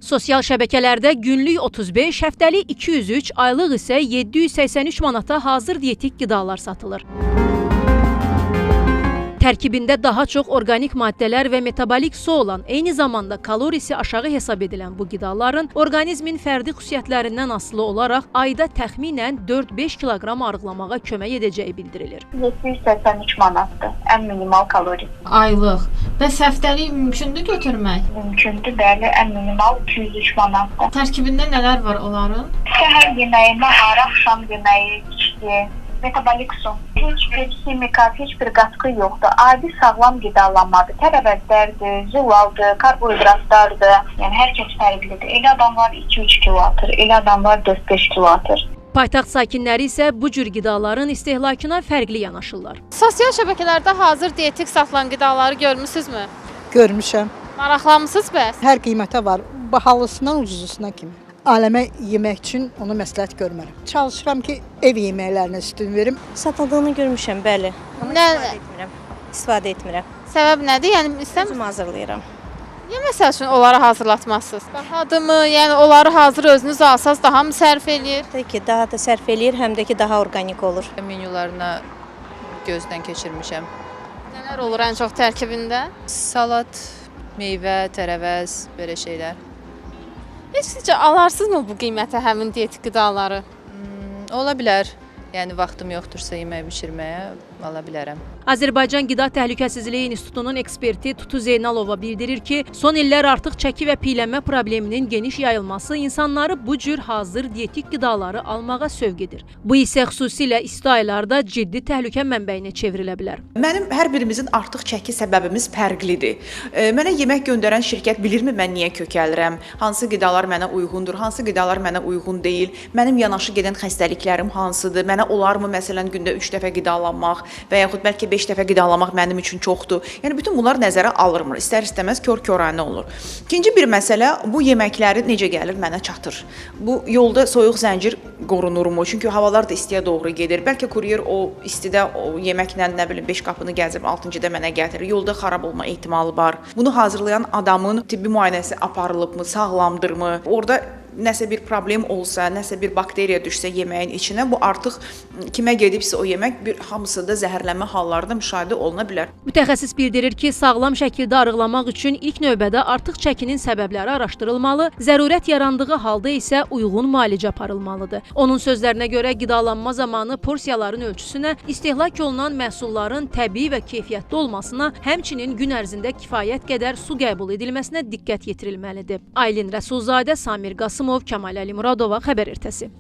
Sosial şəbəkələrdə günlük 35, həftəlik 203, aylıq isə 783 manata hazır dietik qidalar satılır. Tərkibində daha çox orqanik maddələr və metabolik su olan, eyni zamanda kalorisi aşağı hesab edilən bu qidaların orqanizmin fərdi xüsusiyyətlərindən asılı olaraq ayda təxminən 4-5 kiloqram arıqlamağa kömək edəcəyi bildirilir. 783 manatdır, ən minimal kalori. Aylıq. Bəs həftəlik mümkündür götürmək? Mümkündür, bəli, ən minimal 203 manatdır. Tərkibində nələr var onların? Səhər yeməyi, nahar, axşam yeməyi, içki, metabolik su. Heç bir ximikat, heç bir qatqı yoxdur. Adi sağlam qidalanmadır. Tərəvəzlərdir, zülaldır, karbohidratlardır. Yəni hər kəs fərqlidir. Elə adam var 2-3 kilo atır, elə adam var 4-5 kilo atır. Paytaxt sakinləri isə bu cür qidaların istehlakına fərqli yanaşırlar. Sosial şəbəkələrdə hazır dietik satılan qidaları görmüsünüzmü? Görmüşəm. Maraqlanmısınız bəs? Hər qiymətə var. Bahalısından ucuzusuna kimi. Aləmə yemək üçün onu məsləhət görmərəm. Çalışıram ki, ev yeməklərinə üstün verim. Satıldığını görmüşəm, bəli. Amma istifadə etmirəm. Səbəb nədir? Yəni istəmirəm. Özüm hazırlayıram. Niyə məsəl üçün onları hazırlatmazsınız? Bahadımı? Yəni onları hazır özünüz alsaz daha mı sərf eləyir? Təbii ki, daha da sərf eləyir, həm də ki, daha orqanik olur. Menyularına gözdən keçirmişəm. Nələr olur ən çox tərkibində? Salat, meyvə, tərəvəz, belə şeylər. Heç sizcə alarsınızmı bu qiymətə həmin dietik qidaları? Ola bilər. Yəni vaxtım yoxdursa yemək bişirməyə ala bilərəm. Azərbaycan Qida Təhlükəsizliyi İnstitutunun eksperti Tutu Zeynalova bildirir ki, son illər artıq çəki və piylənmə probleminin geniş yayılması insanları bu cür hazır dietik qidaları almağa sövq edir. Bu isə xüsusilə isti aylarda ciddi təhlükə mənbəyinə çevrilə bilər. Mənim hər birimizin artıq çəki səbəbimiz fərqlidir. Mənə yemək göndərən şirkət bilirmi mən niyə kökəlirəm? Hansı qidalar mənə uyğundur, hansı qidalar mənə uyğun deyil? Mənim yanaşı gedən xəstəliklərim hansıdır? Mənə olarmı məsələn gündə 3 dəfə qidalanmaq və yaxud bəlkə 5 dəfə qidalanmaq mənim üçün çoxdur. Yəni bütün bunlar nəzərə alınmır. İstər-istəməz kör-körənə olur. İkinci bir məsələ, bu yeməkləri necə gəlir mənə çatır. Bu yolda soyuq zəncir qorunurmu? Çünki havalar da istiyə doğru gedir. Bəlkə kuryer o istidə o yeməklə nə bilim 5 qapını gəzib 6-cıda mənə gətirir. Yolda xarab olma ehtimalı var. Bunu hazırlayan adamın tibbi müayinəsi aparılıbmı, sağlamdırmı? Orada nəsə bir problem olsa, nəsə bir bakteriya düşsə yeməyin içinə, bu artıq kimə gedibsə o yemək bir hamısında zəhərlənmə halları da müşahidə oluna bilər. Mütəxəssis bildirir ki, sağlam şəkildə arıqlamaq üçün ilk növbədə artıq çəkinin səbəbləri araşdırılmalı, zərurət yarandığı halda isə uyğun müalicə aparılmalıdır. Onun sözlərinə görə qidalanma zamanı porsiyaların ölçüsünə, istehlak olunan məhsulların təbii və keyfiyyətli olmasına, həmçinin gün ərzində kifayət qədər su qəbul edilməsinə diqqət yetirilməlidir. Aylin Rəsulzadə, Samir Qasımov, Kamal Əli Muradova, Xəbər Ertəsi.